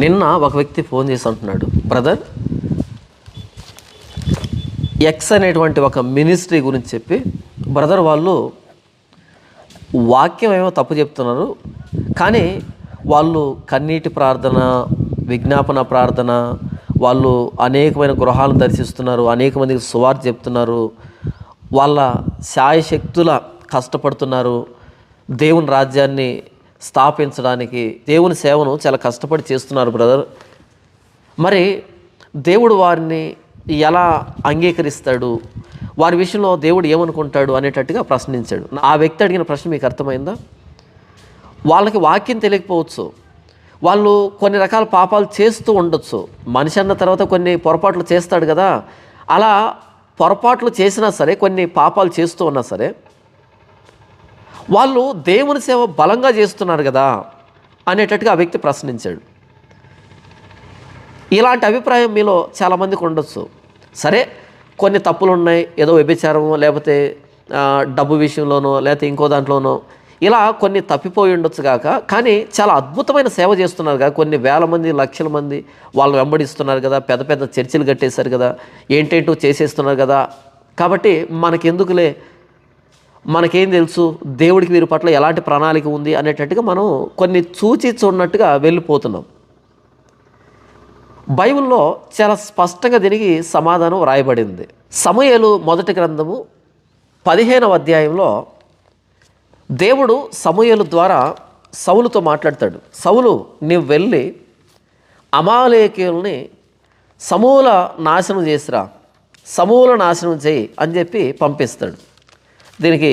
నిన్న ఒక వ్యక్తి ఫోన్ చేసి అంటున్నాడు, బ్రదర్ ఎక్స్ అనేటువంటి ఒక మినిస్ట్రీ గురించి చెప్పి, బ్రదర్ వాళ్ళు వాక్యం ఏమో తప్పు చెప్తున్నారు, కానీ వాళ్ళు కన్నీటి ప్రార్థన, విజ్ఞాపన ప్రార్థన, వాళ్ళు అనేకమైన గృహాలను దర్శిస్తున్నారు, అనేక మందికి సువార్త చెప్తున్నారు, వాళ్ళ శాయశక్తుల కష్టపడుతున్నారు, దేవుని రాజ్యాన్ని స్థాపించడానికి దేవుని సేవను చాలా కష్టపడి చేస్తున్నారు బ్రదర్. మరి దేవుడు వారిని ఎలా అంగీకరిస్తాడు, వారి విషయంలో దేవుడు ఏమనుకుంటాడు అనేటట్టుగా ప్రశ్నించాడు. ఆ వ్యక్తి అడిగిన ప్రశ్న మీకు అర్థమైందా? వాళ్ళకి వాక్యం తెలియకపోవచ్చు, వాళ్ళు కొన్ని రకాల పాపాలు చేస్తూ ఉండొచ్చు. మనిషి అన్న తర్వాత కొన్ని పొరపాట్లు చేస్తాడు కదా, అలా పొరపాట్లు చేసినా సరే, కొన్ని పాపాలు చేస్తూ ఉన్నా సరే, వాళ్ళు దేవుని సేవ బలంగా చేస్తున్నారు కదా అనేటట్టుగా ఆ వ్యక్తి ప్రశ్నించాడు. ఇలాంటి అభిప్రాయం మీలో చాలామందికి ఉండొచ్చు. సరే, కొన్ని తప్పులు ఉన్నాయి, ఏదో వ్యభిచారమో లేకపోతే డబ్బు విషయంలోనో లేకపోతే ఇంకో దాంట్లోనో ఇలా కొన్ని తప్పిపోయి ఉండొచ్చు కాక, కానీ చాలా అద్భుతమైన సేవ చేస్తున్నారు కదా, కొన్ని వేల మంది లక్షల మంది వాళ్ళు వెంబడిస్తున్నారు కదా, పెద్ద పెద్ద చర్చిలు కట్టేశారు కదా, ఏంటేంటో చేసేస్తున్నారు కదా, కాబట్టి మనకెందుకులే, మనకేం తెలుసు దేవుడికి వీరి పట్ల ఎలాంటి ప్రణాళిక ఉంది అనేటట్టుగా మనం కొన్ని చూచి చూడనట్టుగా వెళ్ళిపోతున్నాం. బైబిల్లో చాలా స్పష్టంగా దీనికి సమాధానం వ్రాయబడింది. సమూయేలు మొదటి గ్రంథము 15వ అధ్యాయంలో దేవుడు సమూయేలు ద్వారా సౌలుతో మాట్లాడతాడు. సౌలు, నీవు వెళ్ళి అమాలేకీయుల్ని సమూల నాశనం చేసిరా, సమూల నాశనం చేయి అని చెప్పి పంపిస్తాడు. దీనికి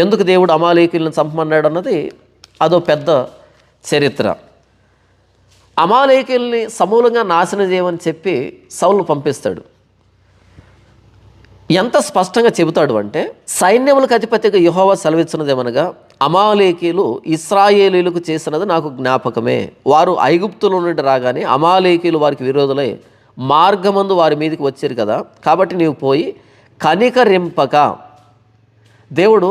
ఎందుకు దేవుడు అమాలేకీయులను చంపమన్నాడు అన్నది అదో పెద్ద చరిత్ర. అమాలేకీయుల్ని సమూలంగా నాశనం చేయమని చెప్పి సౌలు పంపిస్తాడు. ఎంత స్పష్టంగా చెబుతాడు అంటే, సైన్యములకు అధిపతిగా యెహోవా సెలవిచ్చినదేమనగా, అమాలేకీయులు ఇశ్రాయేలీయులకు చేసినది నాకు జ్ఞాపకమే. వారు ఐగుప్తులో నుండి రాగానే అమాలేకీయులు వారికి విరోధులై మార్గమందు వారి మీదకి వచ్చారు కదా, కాబట్టి నీవు పోయి కనికరింపక, దేవుడు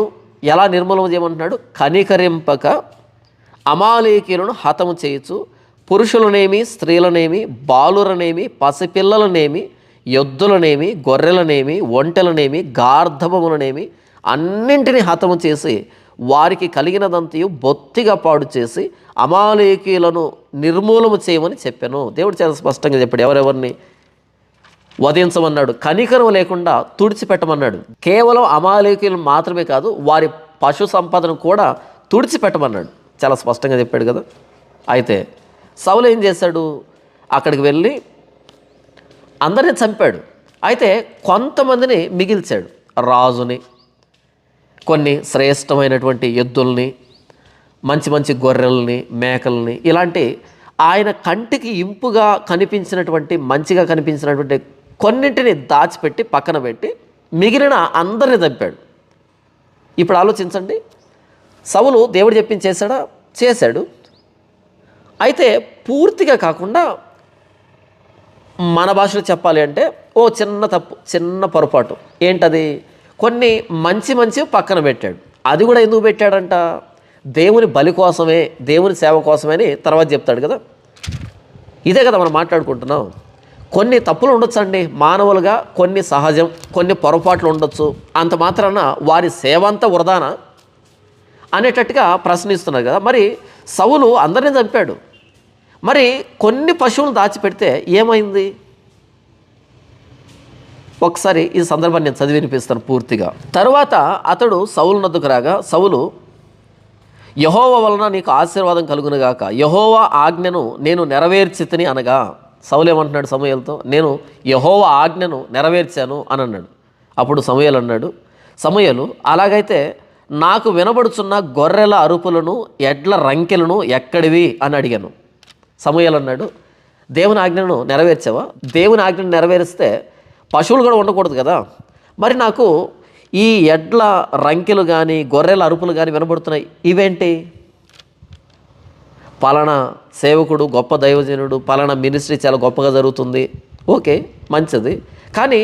ఎలా నిర్మూలన చేయమంటున్నాడు, కనికరింపక అమాలేకీయులను హతము చేయొచ్చు, పురుషులనేమి స్త్రీలనేమి బాలురనేమి పసిపిల్లలనేమి ఎద్దులనేమి గొర్రెలనేమి ఒంటెలనేమి గార్ధబములనేమి అన్నింటినీ హతము చేసి వారికి కలిగినదంతయు బొత్తిగా పాడు చేసి అమాలేకీయులను నిర్మూలము చేయమని చెప్పాను. దేవుడు చాలా స్పష్టంగా చెప్పాడు ఎవరెవరిని వధించమన్నాడు, కనికరం లేకుండా తుడిచిపెట్టమన్నాడు. కేవలం అమాలేకీయులు మాత్రమే కాదు, వారి పశు సంపదను కూడా తుడిచిపెట్టమన్నాడు. చాలా స్పష్టంగా చెప్పాడు కదా. అయితే సౌలు ఏం చేశాడు, అక్కడికి వెళ్ళి అందరిని చంపాడు. అయితే కొంతమందిని మిగిల్చాడు, రాజుని, కొన్ని శ్రేష్టమైనటువంటి ఎద్దుల్ని, మంచి మంచి గొర్రెల్ని, మేకల్ని, ఇలాంటి ఆయన కంటికి ఇంపుగా కనిపించినటువంటి, మంచిగా కనిపించినటువంటి కొన్నింటిని దాచిపెట్టి పక్కన పెట్టి మిగిలిన అందరిని చంపాడు. ఇప్పుడు ఆలోచించండి, సౌలు దేవుడు చెప్పింది చేశాడా? చేశాడు. అయితే పూర్తిగా కాకుండా మన భాషలో చెప్పాలి అంటే ఓ చిన్న తప్పు, చిన్న పొరపాటు. ఏంటది? కొన్ని మంచి పక్కన పెట్టాడు. అది కూడా ఎందుకు పెట్టాడంట? దేవుని బలి కోసమే, దేవుని సేవ కోసమే అని తర్వాత చెప్తాడు కదా. ఇదే కదా మనం మాట్లాడుకుంటున్నాం. కొన్ని తప్పులు ఉండొచ్చండి మానవులుగా, కొన్ని సహజం, కొన్ని పొరపాట్లు ఉండొచ్చు. అంత మాత్రాన వారి సేవ అంతా వృధానా అనేటట్టుగా ప్రశ్నిస్తున్నారు కదా. మరి సౌలు అందరినీ చంపాడు, మరి కొన్ని పశువులు దాచిపెడితే ఏమైంది? ఒకసారి ఈ సందర్భాన్ని నేను చదివి వినిపిస్తాను పూర్తిగా. తరువాత అతడు సౌలు నద్దుకు రాగా, సౌలు, యెహోవా వలన నీకు ఆశీర్వాదం కలుగునుగాక, యెహోవా ఆజ్ఞను నేను నెరవేర్చితిని అనగా, సౌలు ఏమంటున్నాడు సమూయేలుతో, నేను యెహోవా ఆజ్ఞను నెరవేర్చాను అని అన్నాడు. అప్పుడు సమూయేలు అన్నాడు, సమూయేలు, అలాగైతే నాకు వినబడుచున్న గొర్రెల అరుపులను ఎడ్ల రంకెలను ఎక్కడివి అని అడిగాను. సమూయేలు అన్నాడు, దేవుని ఆజ్ఞను నెరవేర్చావా? దేవుని ఆజ్ఞను నెరవేరిస్తే పశువులు కూడా ఉండకూడదు కదా, మరి నాకు ఈ ఎడ్ల రంకెలు కానీ గొర్రెల అరుపులు కానీ వినబడుతున్నాయి, ఇవేంటి? పలానా సేవకుడు గొప్ప దైవజనుడు, పలానా మినిస్ట్రీ చాలా గొప్పగా జరుగుతుంది, ఓకే మంచిది, కానీ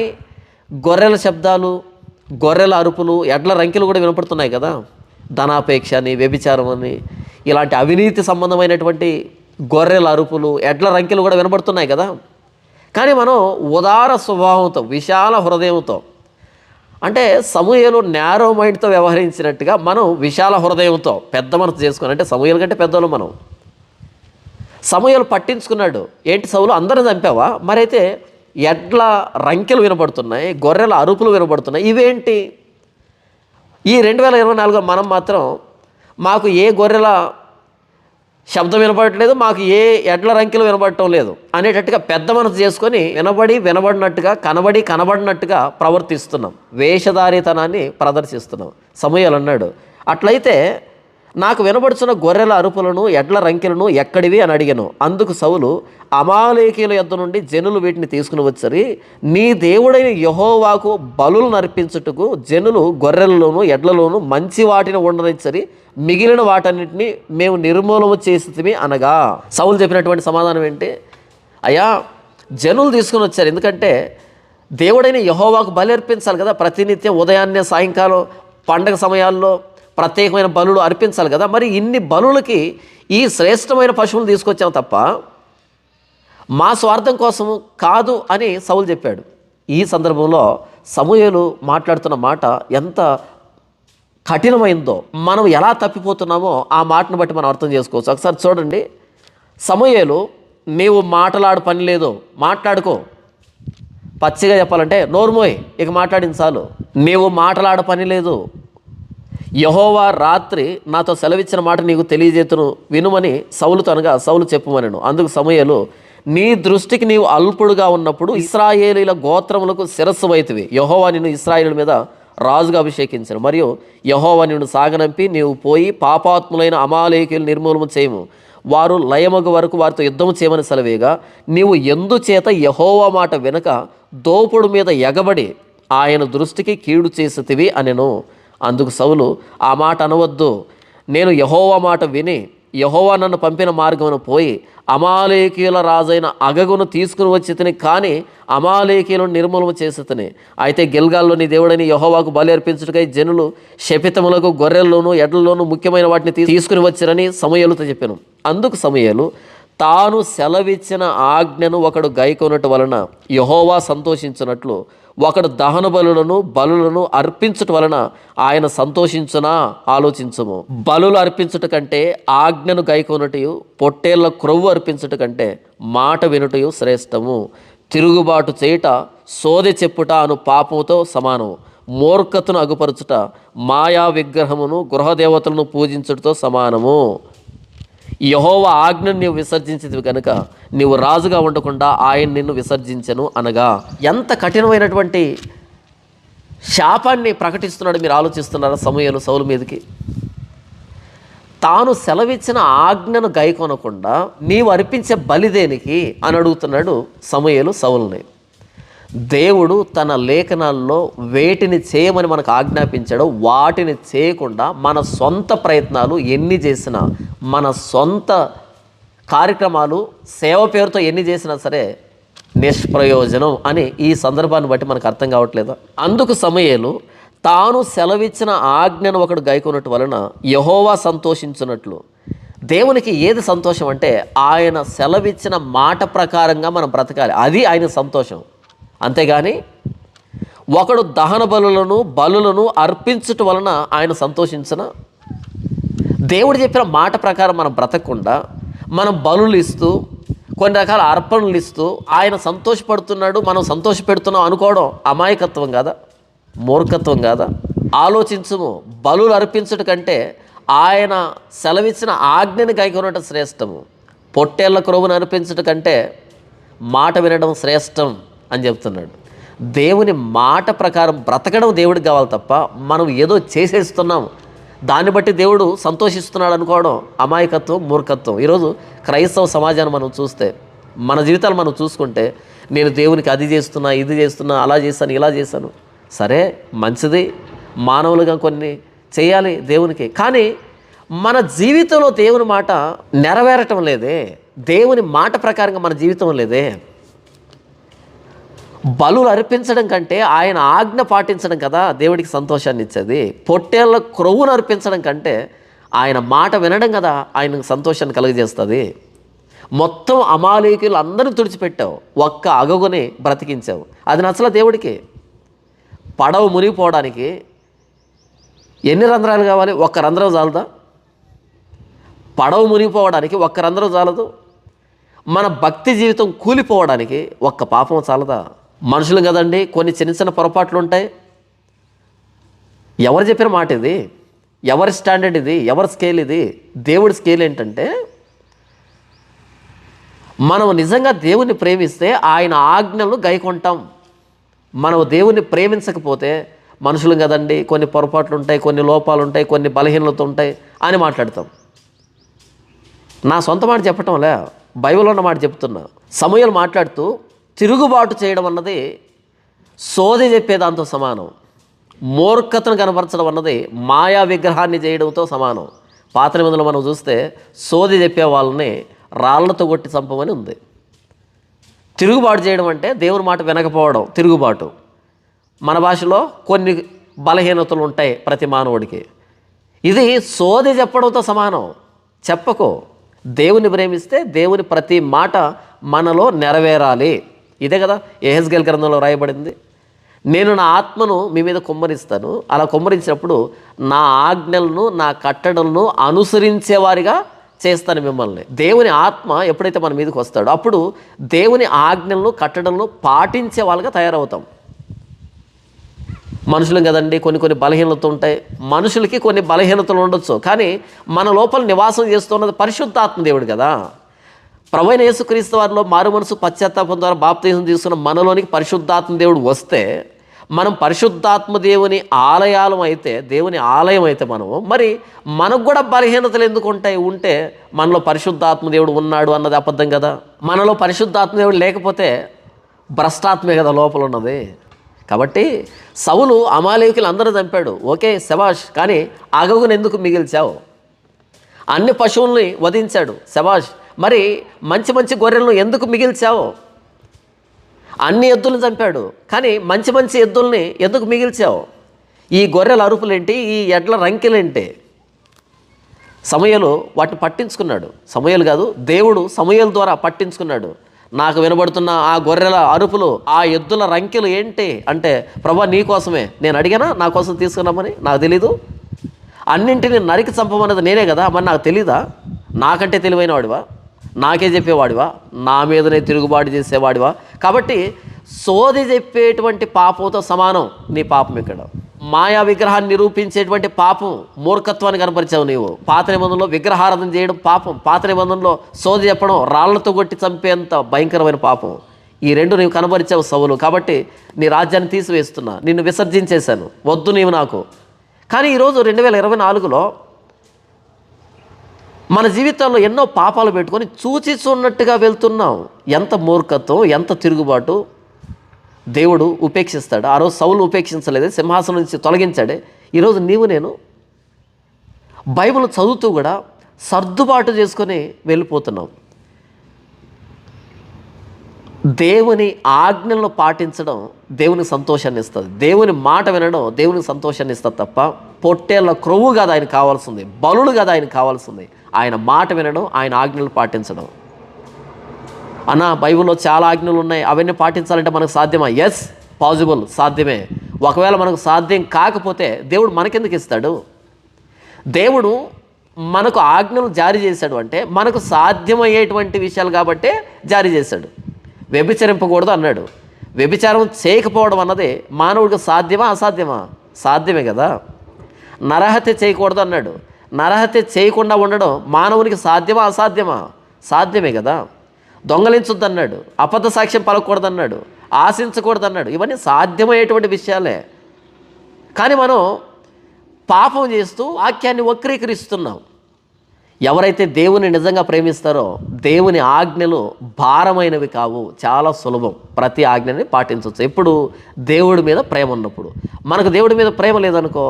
గొర్రెల శబ్దాలు, గొర్రెల అరుపులు, ఎడ్ల రంకెలు కూడా వినపడుతున్నాయి కదా. ధనాపేక్ష అని, వ్యభిచారం అని, ఇలాంటి అవినీతి సంబంధమైనటువంటి గొర్రెల అరుపులు, ఎడ్ల రంకెలు కూడా వినబడుతున్నాయి కదా. కానీ మనం ఉదార స్వభావంతో, విశాల హృదయంతో, అంటే సమూయేలు నేరో మైండ్తో వ్యవహరించినట్టుగా మనం విశాల హృదయంతో పెద్ద మనసు చేసుకుని, అంటే సమూయేలు కంటే పెద్దోళ్ళు మనం. సమూయేలు పట్టించుకున్నాడు, ఏంటి సౌలు అందరిని చంపావా? మరైతే ఎడ్ల రంకెలు వినబడుతున్నాయి, గొర్రెల అరుపులు వినబడుతున్నాయి, ఇవేంటి? ఈ 2024 మనం మాత్రం మాకు ఏ గొర్రెల శబ్దం వినపడట్లేదు, మాకు ఏ ఎడ్ల రంకెలు వినబడటం లేదు అనేటట్టుగా పెద్ద మనసు చేసుకొని వినబడినట్టుగా, కనబడినట్టుగా ప్రవర్తిస్తున్నాం, వేషధారితనాన్ని ప్రదర్శిస్తున్నాం. సమూయేలు అన్నాడు, అట్లయితే నాకు వినబడుచున్న గొర్రెల అరుపులను, ఎడ్ల రంకెలను ఎక్కడివి అని అడిగాను. అందుకు సౌలు, అమాలేకీయుల యొద్ద నుండి జనులు వీటిని తీసుకుని వచ్చరి నీ దేవుడైన యెహోవాకు బలులను అర్పించుటకు జనులు గొర్రెలలోను ఎడ్లలోను మంచి వాటిని ఉండనిచ్చరి మిగిలిన వాటన్నిటిని మేము నిర్మూలన చేసి అనగా. సౌలు చెప్పినటువంటి సమాధానం ఏంటి? అయ్యా, జనులు తీసుకుని వచ్చారు, ఎందుకంటే దేవుడైన యెహోవాకు బలి అర్పించాలి కదా. ప్రతినిత్యం ఉదయాన్నే సాయంకాలం పండగ సమయాల్లో ప్రత్యేకమైన బలులు అర్పించాలి కదా. మరి ఇన్ని బలులకి ఈ శ్రేష్టమైన పశువులు తీసుకొచ్చాం తప్ప మా స్వార్థం కోసము కాదు అని సౌలు చెప్పాడు. ఈ సందర్భంలో సమూయేలు మాట్లాడుతున్న మాట ఎంత కఠినమైందో, మనం ఎలా తప్పిపోతున్నామో ఆ మాటను బట్టి మనం అర్థం చేసుకోవచ్చు. ఒకసారి చూడండి, సమూయేలు, నీవు మాట్లాడు పని లేదు, మాట్లాడుకో. పచ్చిగా చెప్పాలంటే నోర్మోయ్, ఇక మాట్లాడింది చాలు, నీవు మాట్లాడ పని లేదు, యెహోవా రాత్రి నాతో సెలవిచ్చిన మాట నీకు తెలియజేతును వినుమని సౌలుతో అనగా సౌలు చెప్పుమనెను. అందుకు సమూయేలు, నీ దృష్టికి నీవు అల్పుడుగా ఉన్నప్పుడు ఇశ్రాయేలీల గోత్రములకు శిరస్సు వైతివి, యెహోవా నిన్ను ఇశ్రాయేలు మీద రాజుగా అభిషేకించను, మరియు యెహోవా నిన్ను సాగనంపి నీవు పోయి పాపాత్ములైన అమాలేకీయులు నిర్మూలన చేయము, వారు లయమగు వరకు వారితో యుద్ధము చేయమని సెలవేగా, నీవు ఎందుచేత యెహోవా మాట వెనుక దోపుడు మీద ఎగబడి ఆయన దృష్టికి కీడు చేసితివి అనెను. అందుకు సౌలు, ఆ మాట అనవద్దు, నేను యెహోవా మాట విని యెహోవా నన్ను పంపిన మార్గమును పోయి అమాలేకీయుల రాజైన అగగును తీసుకుని వచ్చి తిని, కానీ అమాలేకీయులను నిర్మూలన చేసి తిని. అయితే గిల్గాల్లో నీ దేవుడని యెహోవాకు బలి అర్పించుటకై జనులు శపితములకు గొర్రెల్లోనూ ఎడ్లలోనూ ముఖ్యమైన వాటిని తీసుకుని వచ్చిరని సమూయేలుతో చెప్పాను. అందుకు సమూయేలు, తాను సెలవిచ్చిన ఆజ్ఞను ఒకడు గైకొనట వలన యెహోవా సంతోషించినట్లు ఒకడు దహన బలులను అర్పించుట వలన ఆయన సంతోషించునా ఆలోచించము. బలులు అర్పించుట కంటే ఆజ్ఞను గైకొనుటయు, పొట్టేళ్ల క్రొవ్వు అర్పించుట కంటే మాట వినుటయు శ్రేష్టము. తిరుగుబాటు చేయుట, సోదె చెప్పుట అను పాపముతో సమానము. మూర్ఖతను అగుపరచుట, మాయా విగ్రహమును గృహదేవతలను పూజించుటతో సమానము. యెహోవా ఆజ్ఞను నీవు విసర్జించితివి కనుక నీవు రాజుగా ఉండకుండా ఆయన నిన్ను విసర్జించెను అనగా. ఎంత కఠినమైనటువంటి శాపాన్ని ప్రకటిస్తున్నాడు మీరు ఆలోచిస్తున్నారా సమూయేలు సౌలు మీదకి? తాను సెలవిచ్చిన ఆజ్ఞను గైకొనకుండా నీవు అర్పించే బలిదేనికి అని అడుగుతున్నాడు సమూయేలు సౌలుని. దేవుడు తన లేఖనాల్లో వేటిని చేయమని మనకు ఆజ్ఞాపించాడో వాటిని చేయకుండా మన సొంత ప్రయత్నాలు ఎన్ని చేసినా, మన సొంత కార్యక్రమాలు సేవ పేరుతో ఎన్ని చేసినా సరే నిష్ప్రయోజనం అని ఈ సందర్భాన్ని బట్టి మనకు అర్థం కావట్లేదా? అందుకు సమూయేలు, తాను సెలవిచ్చిన ఆజ్ఞను ఒకడు గైకొనట్టు వలన యెహోవా సంతోషించున్నట్లు. దేవునికి ఏది సంతోషం అంటే ఆయన సెలవిచ్చిన మాట ప్రకారంగా మనం బ్రతకాలి, అది ఆయన సంతోషం. అంతేగాని ఒకడు దహన బలులను అర్పించుట వలన ఆయన సంతోషించిన. దేవుడు చెప్పిన మాట ప్రకారం మనం బ్రతకకుండా మనం బలులు ఇస్తూ కొన్ని రకాల అర్పణలు ఇస్తూ ఆయన సంతోషపడుతున్నాడు, మనం సంతోషపెడుతున్నాం అనుకోవడం అమాయకత్వం కాదా? మూర్ఖత్వం కాదా? ఆలోచించుము. బలులు అర్పించుట కంటే ఆయన సెలవిచ్చిన ఆజ్ఞని గైకొనడం శ్రేష్టము. పొట్టేళ్ల క్రొవ్వును అర్పించుట కంటే మాట వినడం శ్రేష్టం అని చెప్తున్నాడు. దేవుని మాట ప్రకారం బ్రతకడం దేవుడికి కావాలి తప్ప మనం ఏదో చేసేస్తున్నాం దాన్ని బట్టి దేవుడు సంతోషిస్తున్నాడు అనుకోవడం అమాయకత్వం, మూర్ఖత్వం. ఈరోజు క్రైస్తవ సమాజాన్ని మనం చూస్తే, మన జీవితాలు మనం చూసుకుంటే, నేను దేవునికి అది చేస్తున్నా, ఇది చేస్తున్నా, అలా చేశాను, ఇలా చేశాను. సరే, మంచిది, మానవులుగా కొన్ని చేయాలి దేవునికి. కానీ మన జీవితంలో దేవుని మాట నెరవేరటం లేదే, దేవుని మాట ప్రకారంగా మన జీవితం లేదే. బలులు అర్పించడం కంటే ఆయన ఆజ్ఞ పాటించడం కదా దేవుడికి సంతోషాన్ని ఇచ్చేది. పొట్టేళ్ల క్రొవ్వును అర్పించడం కంటే ఆయన మాట వినడం కదా ఆయనకు సంతోషాన్ని కలుగజేస్తుంది. మొత్తం అమాలేకీయులు అందరిని తుడిచిపెట్టావు, ఒక్క అగగుని బ్రతికించావు. అది నచ్చల దేవుడికి. పడవ మునిగిపోవడానికి ఎన్ని రంధ్రాలు కావాలి? ఒక్క రంధ్రం చాలదా? పడవ మునిగిపోవడానికి ఒక్క రంధ్రం చాలదు? మన భక్తి జీవితం కూలిపోవడానికి ఒక్క పాపం చాలదా? మనుషులు కదండి, కొన్ని చిన్న చిన్న పొరపాట్లు ఉంటాయి. ఎవరు చెప్పిన మాట ఇది? ఎవరి స్టాండర్డ్ ఇది? ఎవరి స్కేల్ ఇది? దేవుడి స్కేల్ ఏంటంటే, మనం నిజంగా దేవుణ్ణి ప్రేమిస్తే ఆయన ఆజ్ఞలను గైకొంటాం. మనం దేవుణ్ణి ప్రేమించకపోతే మనుషులు కదండి, కొన్ని పొరపాట్లు ఉంటాయి, కొన్ని లోపాలు ఉంటాయి, కొన్ని బలహీనతలు ఉంటాయి అని మాట్లాడతాం. నా సొంత మాట చెప్పటంలే, బైబిల్లో ఉన్న మాట చెప్తున్నా. సమూయేలు మాట్లాడుతూ తిరుగుబాటు చేయడం అన్నది సోది చెప్పేదాంతో సమానం, మూర్ఖతను కనపరచడం అన్నది మాయా విగ్రహాన్ని చేయడంతో సమానం. పాత నిబంధనలు మనం చూస్తే సోది చెప్పే వాళ్ళని రాళ్లతో కొట్టి చంపమని ఉంది. తిరుగుబాటు చేయడం అంటే దేవుని మాట వినకపోవడం తిరుగుబాటు. మన భాషలో కొన్ని బలహీనతలు ఉంటాయి ప్రతి మానవుడికి. ఇది సోది చెప్పడంతో సమానం. చెప్పకు. దేవుని ప్రేమిస్తే దేవుని ప్రతి మాట మనలో నెరవేరాలి. ఇదే కదా యెహెజ్కేలు గ్రంథంలో రాయబడింది. నేను నా ఆత్మను మీ మీద కుమ్మరిస్తాను, అలా కుమ్మరించినప్పుడు నా ఆజ్ఞలను నా కట్టడలను అనుసరించేవారిగా చేస్తాను మిమ్మల్ని. దేవుని ఆత్మ ఎప్పుడైతే మన మీదకి వస్తాడో అప్పుడు దేవుని ఆజ్ఞలను కట్టడలను పాటించే వాళ్ళగా తయారవుతాం. మనుషులు కదండి, కొన్ని బలహీనతలు ఉంటాయి. మనుషులకి కొన్ని బలహీనతలు ఉండొచ్చు, కానీ మన లోపల నివాసం చేస్తున్నది పరిశుద్ధాత్మ దేవుడు కదా. ప్రభువైన యేసుక్రీస్తు వారిలో మారు మనసు పశ్చాత్తాపం ద్వారా బాప్తిసం తీసుకున్న మనలోనికి పరిశుద్ధాత్మ దేవుడు వస్తే, మనం పరిశుద్ధాత్మ దేవుని ఆలయాలం అయితే, దేవుని ఆలయం అయితే మరి మనకు కూడా బలహీనతలు ఎందుకు ఉంటాయి? ఉంటే మనలో పరిశుద్ధాత్మ దేవుడు ఉన్నాడు అన్నది అబద్ధం కదా. మనలో పరిశుద్ధాత్మ దేవుడు లేకపోతే భ్రష్టాత్మే కదా లోపల ఉన్నది. కాబట్టి సౌలు అమాలేకీయులు అందరూ చంపాడు, ఓకే శబాష్. కానీ అగగును ఎందుకు మిగిల్చావు? అన్ని పశువుల్ని వధించాడు, శబాష్. మరి మంచి మంచి గొర్రెలను ఎందుకు మిగిల్చావు? అన్ని ఎద్దులను చంపాడు, కానీ మంచి మంచి ఎద్దుల్ని ఎందుకు మిగిల్చావు? ఈ గొర్రెల అరుపులేంటి? ఈ ఎడ్ల రంకెలేంటి? సమూయేలు వాటిని పట్టించుకున్నాడు. సమూయేలు కాదు, దేవుడు సమూయేలు ద్వారా పట్టించుకున్నాడు. నాకు వినబడుతున్న ఆ గొర్రెల అరుపులు, ఆ ఎద్దుల రంకెలు ఏంటి అంటే, ప్రభా నీ కోసమే నేను అడిగానా నా కోసం తీసుకున్నామని? నాకు తెలీదు. అన్నింటిని నరికి చంపమన్నది నేనే కదా, మరి నాకు తెలీదా? నాకంటే తెలివైన వాడివా? నాకే చెప్పేవాడివా? నా మీదనే తిరుగుబాటు చేసేవాడివా? కాబట్టి సోది చెప్పేటువంటి పాపంతో సమానం నీ పాపం. ఇక్కడ మాయా విగ్రహాన్ని నిరూపించేటువంటి పాపం, మూర్ఖత్వాన్ని కనపరిచావు నీవు. పాత నిబంధనలో విగ్రహారాధన చేయడం పాపం, పాత నిబంధనలో సోది చెప్పడం, రాళ్లతో కొట్టి చంపేంత భయంకరమైన పాపం. ఈ రెండు నీవు కనపరిచావు సౌలు. కాబట్టి నీ రాజ్యాన్ని తీసివేస్తున్నా, నిన్ను విసర్జించేశాను, వద్దు నీవు నాకు. కానీ ఈరోజు 2024లో మన జీవితంలో ఎన్నో పాపాలు పెట్టుకొని చూచిచున్నట్టుగా వెళ్తున్నాం. ఎంత మూర్ఖత్వం, ఎంత తిరుగుబాటు. దేవుడు ఉపేక్షిస్తాడు. ఆ రోజు సౌలు ఉపేక్షించలేదే, సింహాసనం నుంచి తొలగించాడే. ఈరోజు నీవు నేను బైబిల్ చదువుతూ కూడా సర్దుబాటు చేసుకొని వెళ్ళిపోతున్నాం. దేవుని ఆజ్ఞలను పాటించడం దేవునికి సంతోషాన్ని ఇస్తుంది. దేవుని మాట వినడం దేవునికి సంతోషాన్ని ఇస్తుంది తప్ప పొట్టేళ్ళ క్రొవ్వు కాదు ఆయన కావాల్సింది, బలులు కాదు ఆయన కావాల్సింది. ఆయన మాట వినడం, ఆయన ఆజ్ఞలు పాటించడం. అన్న బైబిల్లో చాలా ఆజ్ఞలు ఉన్నాయి, అవన్నీ పాటించాలంటే మనకు సాధ్యమా? ఎస్, పాసిబుల్, సాధ్యమే. ఒకవేళ మనకు సాధ్యం కాకపోతే దేవుడు మనకెందుకు ఇస్తాడు? దేవుడు మనకు ఆజ్ఞలు జారీ చేశాడు అంటే మనకు సాధ్యమయ్యేటువంటి విషయాలు కాబట్టే జారీ చేశాడు. వ్యభిచరింపకూడదు అన్నాడు. వ్యభిచారం చేయకపోవడం అన్నది మానవుడికి సాధ్యమా అసాధ్యమా? సాధ్యమే కదా. నరహత్య చేయకూడదు అన్నాడు. నరహత్య చేయకుండా ఉండడం మానవునికి సాధ్యమా అసాధ్యమా? సాధ్యమే కదా. దొంగలించొద్దు అన్నాడు, అబద్ధ సాక్ష్యం పలకూడదు అన్నాడు, ఆశించకూడదు అన్నాడు. ఇవన్నీ సాధ్యమయ్యేటువంటి విషయాలే. కానీ మనం పాపం చేస్తూ వాక్యాన్ని వక్రీకరిస్తున్నాం. ఎవరైతే దేవుని నిజంగా ప్రేమిస్తారో దేవుని ఆజ్ఞలు భారమైనవి కావు, చాలా సులభం. ప్రతి ఆజ్ఞని పాటించవచ్చు ఎప్పుడు దేవుడి మీద ప్రేమ ఉన్నప్పుడు. మనకు దేవుడి మీద ప్రేమ లేదనుకో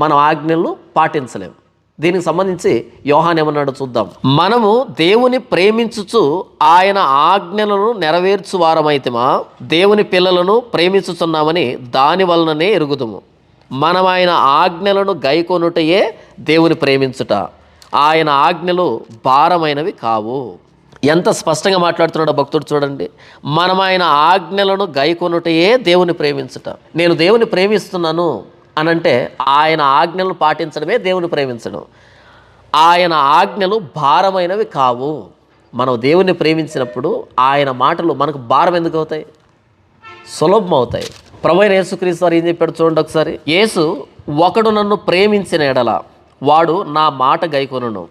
మనం ఆజ్ఞలను పాటించలేము. దీనికి సంబంధించి యోహాను ఏమన్నాడో చూద్దాం. మనము దేవుని ప్రేమించుచు ఆయన ఆజ్ఞలను నెరవేర్చు వారమైతేమా దేవుని పిల్లలను ప్రేమించుచున్నామని దాని వలననే ఎరుగుదుము. మనం ఆయన ఆజ్ఞలను గైకొనుటయే దేవుని ప్రేమించుట. ఆయన ఆజ్ఞలు భారమైనవి కావు. ఎంత స్పష్టంగా మాట్లాడుతున్నాడో భక్తుడు చూడండి. మనం ఆయన ఆజ్ఞలను గైకొనుటయే దేవుని ప్రేమించుట. నేను దేవుని ప్రేమిస్తున్నాను అనంటే ఆయన ఆజ్ఞలను పాటించడమే దేవుని ప్రేమించడం. ఆయన ఆజ్ఞలు భారమైనవి కావు. మనం దేవుని ప్రేమించినప్పుడు ఆయన మాటలు మనకు భారం ఎందుకు అవుతాయి? సులభం అవుతాయి. ప్రభువైన యేసుక్రీస్తు వారు ఏం చెప్పాడు చూడండి ఒకసారి. యేసు, ఒకడు నన్ను ప్రేమించిన ఎడల వాడు నా మాట గైకొనును,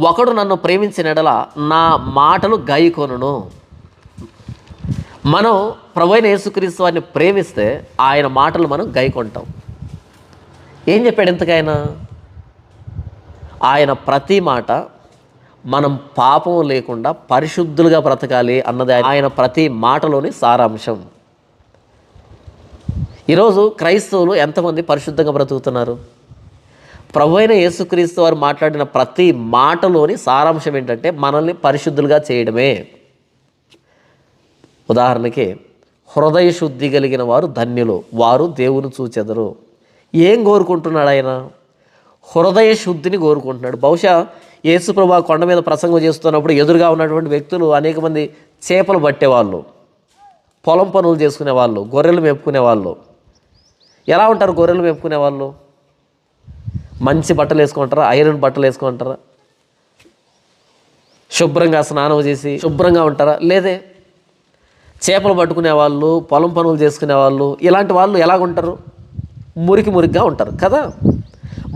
ఒకడు నన్ను ప్రేమించిన ఎడల నా మాటలు గైకొనును. మనం ప్రభువైన యేసుక్రీస్తు వారిని ప్రేమిస్తే ఆయన మాటలు మనం గైకొంటాం. ఏం చెప్పాడు ఇంతకైనా? ఆయన ప్రతి మాట మనం పాపం లేకుండా పరిశుద్ధులుగా బ్రతకాలి అన్నది ఆయన ప్రతి మాటలోని సారాంశం. ఈరోజు క్రైస్తవులు ఎంతమంది పరిశుద్ధంగా బ్రతుకుతున్నారు? ప్రభువైన యేసుక్రీస్తు వారు మాట్లాడిన ప్రతి మాటలోని సారాంశం ఏంటంటే మనల్ని పరిశుద్ధులుగా చేయడమే. ఉదాహరణకి, హృదయ శుద్ధి కలిగిన వారు ధన్యులు, వారు దేవుని చూచెదరు. ఏం కోరుకుంటున్నాడు ఆయన? హృదయ శుద్ధిని కోరుకుంటున్నాడు. బహుశా యేసుప్రభు కొండ మీద ప్రసంగం చేస్తున్నప్పుడు ఎదురుగా ఉన్నటువంటి వ్యక్తులు అనేక మంది చేపలు పట్టేవాళ్ళు, పొలం పనులు చేసుకునేవాళ్ళు, గొర్రెలు మేపుకునేవాళ్ళు. ఎలా ఉంటారు గొర్రెలు మేపుకునేవాళ్ళు? మంచి బట్టలు వేసుకుంటారా? ఐరన్ బట్టలు వేసుకుంటారా? శుభ్రంగా స్నానం చేసి శుభ్రంగా ఉంటారా? లేదే. చేపలు పట్టుకునేవాళ్ళు, పొలం పనులు చేసుకునేవాళ్ళు, ఇలాంటి వాళ్ళు ఎలాగుంటారు? మురికిగా ఉంటారు కదా.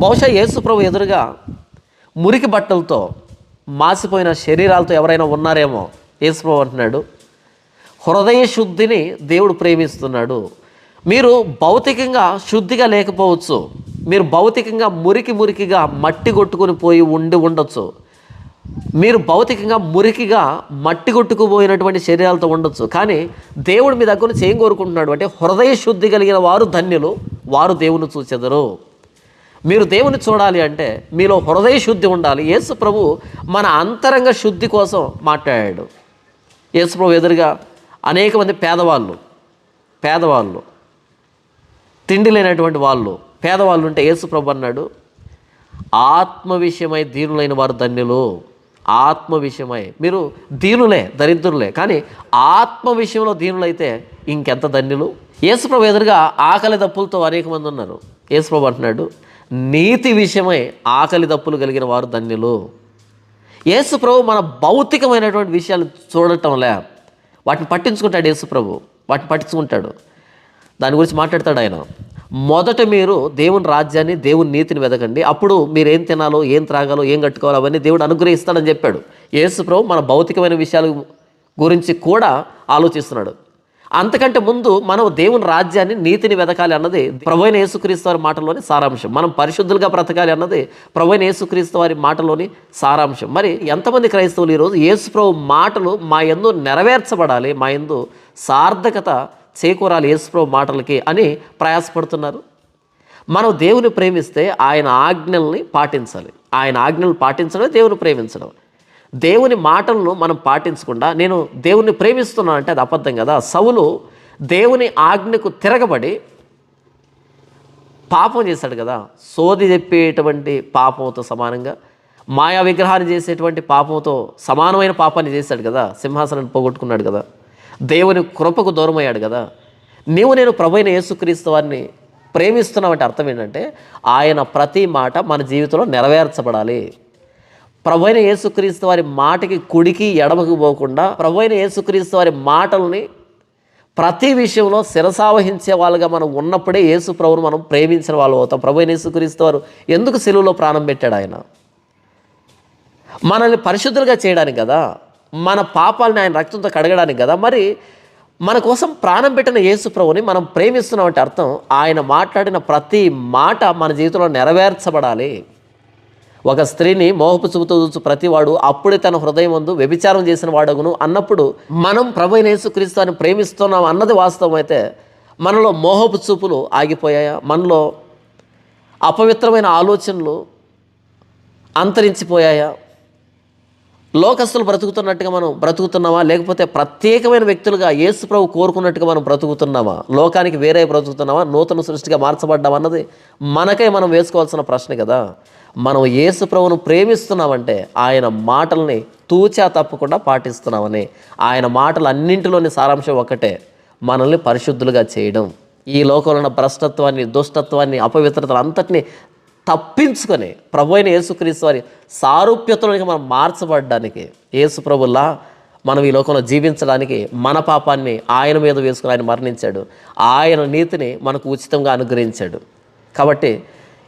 బహుశా యేసుప్రభు ఎదురుగా మురికి బట్టలతో, మాసిపోయిన శరీరాలతో ఎవరైనా ఉన్నారేమో. యేసుప్రభు అంటున్నాడు, హృదయ శుద్ధిని దేవుడు ప్రేమిస్తున్నాడు. మీరు భౌతికంగా శుద్ధిగా లేకపోవచ్చు, మీరు భౌతికంగా మురికిగా మట్టి కొట్టుకొని పోయి ఉండొచ్చు, మీరు భౌతికంగా మురికిగా మట్టి కొట్టుకుపోయినటువంటి శరీరాలతో ఉండొచ్చు. కానీ దేవుడు మీ దగ్గర నుంచి ఏం కోరుకుంటున్నాడు అంటే, హృదయ శుద్ధి కలిగిన వారు ధన్యులు, వారు దేవుని చూచెదరు. మీరు దేవుని చూడాలి అంటే మీలో హృదయ శుద్ధి ఉండాలి. యేసు ప్రభు మన అంతరంగ శుద్ధి కోసం మాట్లాడాడు. యేసు ప్రభు ఎదురుగా అనేక మంది పేదవాళ్ళు తిండి లేనటువంటి వాళ్ళు, పేదవాళ్ళు ఉంటే యేసు ప్రభు అన్నాడు, ఆత్మ విషయమై దీనులైన వారు ధన్యులు. ఆత్మ విషయమై మీరు దీనులే, దరిద్రులే, కానీ ఆత్మ విషయంలో దీనులైతే ఇంకెంత ధన్యులు. యేసు ప్రభు ఎదురుగా ఆకలి దప్పులతో అనేక మంది ఉన్నారు. యేసు ప్రభు అంటున్నాడు, నీతి విషయమై ఆకలి దప్పులు కలిగిన వారు ధన్యులు. యేసు ప్రభు మన భౌతికమైనటువంటి విషయాలు చూడటంలే, వాటిని పట్టించుకుంటాడు. యేసు ప్రభు వాటిని పట్టించుకుంటాడు, దాని గురించి మాట్లాడతాడు ఆయన. మొదట మీరు దేవుని రాజ్యాన్ని, దేవుని నీతిని వెతకండి, అప్పుడు మీరు ఏం తినాలో, ఏం త్రాగాలో, ఏం కట్టుకోవాలో అవన్నీ దేవుడు అనుగ్రహిస్తాడని చెప్పాడు. యేసు ప్రభు మన భౌతికమైన విషయాల గురించి కూడా ఆలోచిస్తున్నాడు. అంతకంటే ముందు మనం దేవుని రాజ్యాన్ని, నీతిని వెతకాలి అన్నది ప్రభువైన యేసుక్రీస్తు వారి మాటలోని సారాంశం. మనం పరిశుద్ధులుగా బ్రతకాలి అన్నది ప్రభువైన యేసుక్రీస్తు వారి మాటలోని సారాంశం. మరి ఎంతమంది క్రైస్తవులు ఈరోజు యేసు ప్రభు మాటలు మా యందు నెరవేర్చబడాలి, మా యందు సార్థకత చేకూరాలి యేసు ప్రభు మాటలకి అని ప్రయాసపడుతున్నారు. మనం దేవుని ప్రేమిస్తే ఆయన ఆజ్ఞల్ని పాటించాలి. ఆయన ఆజ్ఞలు పాటించడమే దేవుని ప్రేమించడం. దేవుని మాటలను మనం పాటించకుండా నేను దేవుణ్ణి ప్రేమిస్తున్నాను అంటే అది అబద్ధం కదా. సౌలు దేవుని ఆజ్ఞకు తిరగబడి పాపం చేశాడు కదా. సోది చెప్పేటువంటి పాపంతో సమానంగా, మాయా విగ్రహాన్ని చేసేటువంటి పాపంతో సమానమైన పాపాన్ని చేశాడు కదా. సింహాసనాన్ని పోగొట్టుకున్నాడు కదా. దేవుని కృపకు దూరమయ్యాడు కదా. నేను ప్రభువైన యేసుక్రీస్తు వారిని ప్రేమిస్తున్నామంటే అర్థం ఏంటంటే ఆయన ప్రతి మాట మన జీవితంలో నెరవేర్చబడాలి. ప్రభువైన యేసుక్రీస్తు వారి మాటకి కుడికి ఎడమకు పోకుండా ప్రభువైన యేసుక్రీస్తు వారి మాటల్ని ప్రతి విషయంలో శిరసావహించే వాళ్ళుగా మనం ఉన్నప్పుడే యేసు ప్రభువును మనం ప్రేమించిన వాళ్ళు అవుతాం. ప్రభువైన యేసుక్రీస్తు వారు ఎందుకు సిలువలో ప్రాణం పెట్టాడు? ఆయన మనల్ని పరిశుద్ధులుగా చేయడానికి కదా, మన పాపాలని ఆయన రక్తంతో కడగడానికి కదా. మరి మన కోసం ప్రాణం పెట్టిన యేసు ప్రభువుని మనం ప్రేమిస్తున్నామంటే అర్థం ఆయన మాట్లాడిన ప్రతి మాట మన జీవితంలో నెరవేర్చబడాలి. ఒక స్త్రీని మోహపు చూపుతో చూచు ప్రతివాడు అప్పుడే తన హృదయం ముందు వ్యభిచారం చేసిన వాడగును అన్నప్పుడు మనం ప్రభువైన యేసుక్రీస్తుని ప్రేమిస్తున్నాం అన్నది వాస్తవం అయితే మనలో మోహపు చూపులు ఆగిపోయాయా? మనలో అపవిత్రమైన ఆలోచనలు అంతరించిపోయాయా? లోకస్తులు బ్రతుకుతున్నట్టుగా మనం బ్రతుకుతున్నామా? లేకపోతే ప్రత్యేకమైన వ్యక్తులుగా యేసు ప్రభు కోరుకున్నట్టుగా మనం బ్రతుకుతున్నామా? లోకానికి వేరే బ్రతుకుతున్నామా? నూతన సృష్టిగా మార్చబడ్డామా అన్నది మనకై మనం వేసుకోవాల్సిన ప్రశ్న కదా. మనం యేసు ప్రభువును ప్రేమిస్తున్నామంటే ఆయన మాటల్ని తూచా తప్పకుండా పాటిస్తున్నామని. ఆయన మాటలు అన్నింటిలోని సారాంశం ఒకటే, మనల్ని పరిశుద్ధులుగా చేయడం. ఈ లోకంలో ఉన్న భ్రష్టత్వాన్ని, దుష్టత్వాన్ని, అపవిత్రతలు అంతటినీ తప్పించుకొని ప్రభు అయిన యేసుక్రీస్తు వారి సారూప్యతలోనికి మనం మార్చబడడానికి, యేసు ప్రభుల్లా మనం ఈ లోకంలో జీవించడానికి మన పాపాన్ని ఆయన మీద వేసుకుని ఆయన మరణించాడు. ఆయన నీతిని మనకు ఉచితంగా అనుగ్రహించాడు. కాబట్టి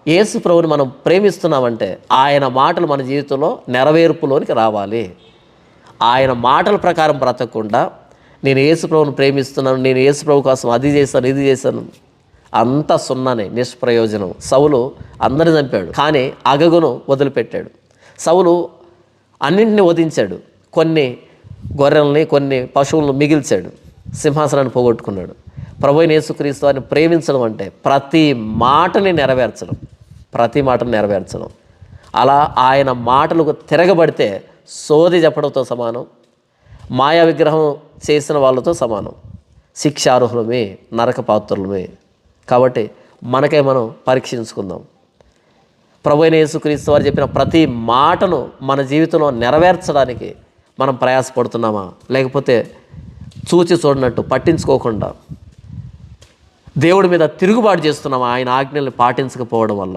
యేసు ప్రభువుని మనం ప్రేమిస్తున్నామంటే ఆయన మాటలు మన జీవితంలో నెరవేర్పులోనికి రావాలి. ఆయన మాటల ప్రకారం బ్రతకకుండా నేను యేసు ప్రభువుని ప్రేమిస్తున్నాను, నేను యేసు ప్రభు కోసం అది చేశాను, ఇది చేశాను, అంతా సున్నానే, నిష్ప్రయోజనం. సౌలు అందరిని చంపాడు, కానీ అగగును వదిలిపెట్టాడు. సౌలు అన్నింటినీ వధించాడు, కొన్ని గొర్రెల్ని, కొన్ని పశువులను మిగిల్చాడు, సింహాసనాన్ని పోగొట్టుకున్నాడు. ప్రభువైన యేసుక్రీస్తు వారిని ప్రేమించడం అంటే ప్రతి మాటని నెరవేర్చడం, ప్రతి మాటను నెరవేర్చడం. అలా ఆయన మాటలకు తిరగబడితే సోది చెప్పడంతో సమానం, మాయా విగ్రహం చేసిన వాళ్ళతో సమానం, శిక్షార్హులమే, నరక పాత్రులమే. కాబట్టి మనకే మనం పరీక్షించుకుందాం. ప్రభువైన యేసుక్రీస్తు వారు చెప్పిన ప్రతి మాటను మన జీవితంలో నెరవేర్చడానికి మనం ప్రయాసపడుతున్నామా, లేకపోతే చూచి చూడనట్టు పట్టించుకోకుండా దేవుడి మీద తిరుగుబాటు చేస్తున్నామా ఆయన ఆజ్ఞల్ని పాటించకపోవడం వల్ల?